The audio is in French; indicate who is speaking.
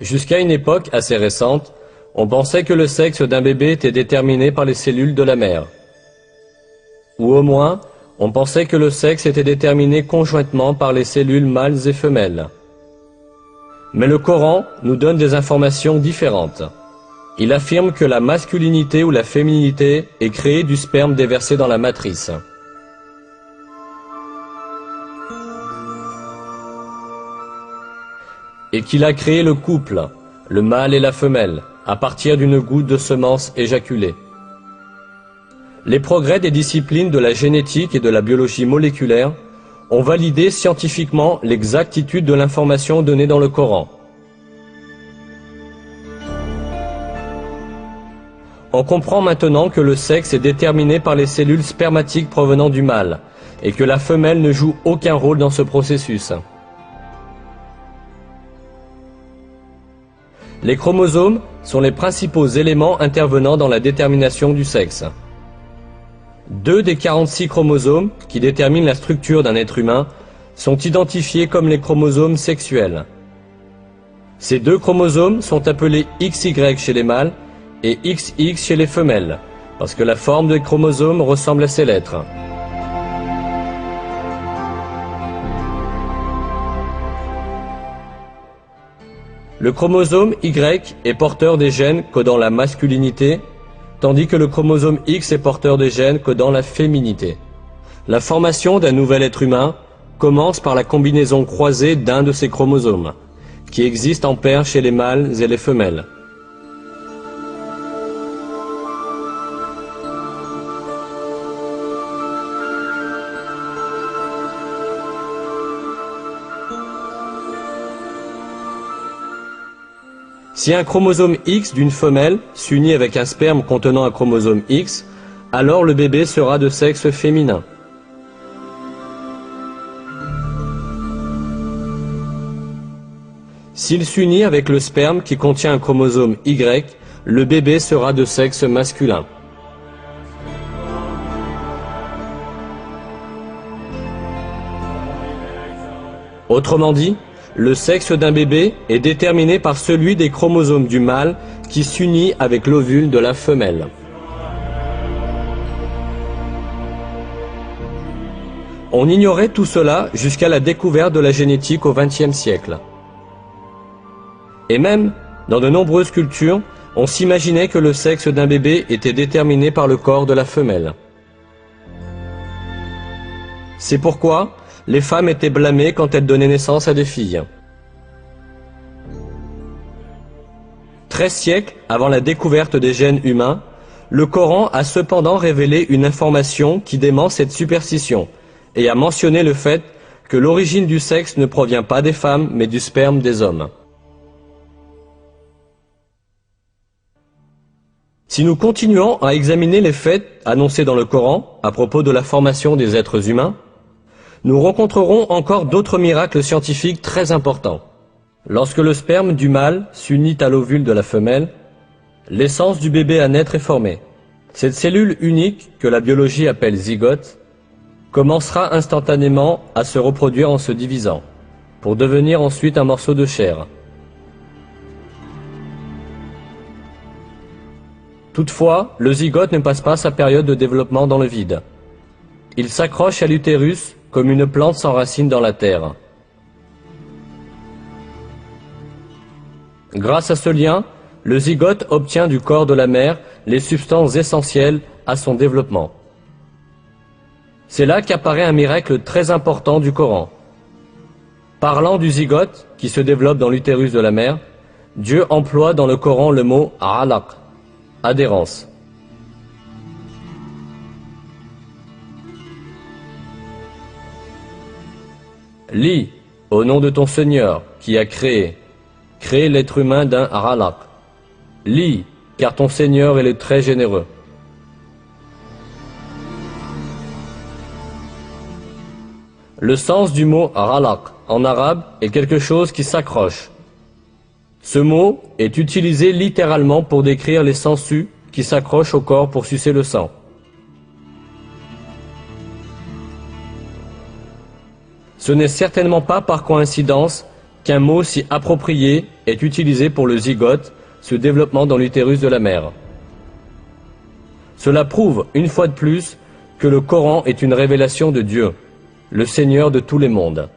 Speaker 1: Jusqu'à une époque assez récente, on pensait que le sexe d'un bébé était déterminé par les cellules de la mère. Ou au moins, on pensait que le sexe était déterminé conjointement par les cellules mâles et femelles. Mais le Coran nous donne des informations différentes. Il affirme que la masculinité ou la féminité est créée du sperme déversé dans la matrice. Et qu'il a créé le couple, le mâle et la femelle, à partir d'une goutte de semence éjaculée. Les progrès des disciplines de la génétique et de la biologie moléculaire ont validé scientifiquement l'exactitude de l'information donnée dans le Coran. On comprend maintenant que le sexe est déterminé par les cellules spermatiques provenant du mâle, et que la femelle ne joue aucun rôle dans ce processus. Les chromosomes sont les principaux éléments intervenant dans la détermination du sexe. 2 des 46 chromosomes qui déterminent la structure d'un être humain sont identifiés comme les chromosomes sexuels. Ces 2 chromosomes sont appelés XY chez les mâles et XX chez les femelles, parce que la forme des chromosomes ressemble à ces lettres. Le chromosome Y est porteur des gènes codant la masculinité, tandis que le chromosome X est porteur des gènes codant la féminité. La formation d'un nouvel être humain commence par la combinaison croisée d'un de ces chromosomes, qui existe en paire chez les mâles et les femelles. Si un chromosome X d'une femelle s'unit avec un sperme contenant un chromosome X, alors le bébé sera de sexe féminin. S'il s'unit avec le sperme qui contient un chromosome Y, le bébé sera de sexe masculin. Autrement dit, le sexe d'un bébé est déterminé par celui des chromosomes du mâle qui s'unit avec l'ovule de la femelle. On ignorait tout cela jusqu'à la découverte de la génétique au XXe siècle. Et même, dans de nombreuses cultures, on s'imaginait que le sexe d'un bébé était déterminé par le corps de la femelle. C'est pourquoi les femmes étaient blâmées quand elles donnaient naissance à des filles. 13 siècles avant la découverte des gènes humains, le Coran a cependant révélé une information qui dément cette superstition et a mentionné le fait que l'origine du sexe ne provient pas des femmes mais du sperme des hommes. Si nous continuons à examiner les faits annoncés dans le Coran à propos de la formation des êtres humains, nous rencontrerons encore d'autres miracles scientifiques très importants. Lorsque le sperme du mâle s'unit à l'ovule de la femelle, l'essence du bébé à naître est formée. Cette cellule unique, que la biologie appelle zygote, commencera instantanément à se reproduire en se divisant, pour devenir ensuite un morceau de chair. Toutefois, le zygote ne passe pas sa période de développement dans le vide. Il s'accroche à l'utérus comme une plante s'enracine dans la terre. Grâce à ce lien, le zygote obtient du corps de la mère les substances essentielles à son développement. C'est là qu'apparaît un miracle très important du Coran. Parlant du zygote qui se développe dans l'utérus de la mère, Dieu emploie dans le Coran le mot « alaq », adhérence. Lis, au nom de ton Seigneur, qui a créé l'être humain d'un alaq. Lis, car ton Seigneur est le très généreux. Le sens du mot alaq en arabe est quelque chose qui s'accroche. Ce mot est utilisé littéralement pour décrire les sangsues qui s'accrochent au corps pour sucer le sang. Ce n'est certainement pas par coïncidence qu'un mot si approprié est utilisé pour le zygote, ce développement dans l'utérus de la mère. Cela prouve, une fois de plus, que le Coran est une révélation de Dieu, le Seigneur de tous les mondes.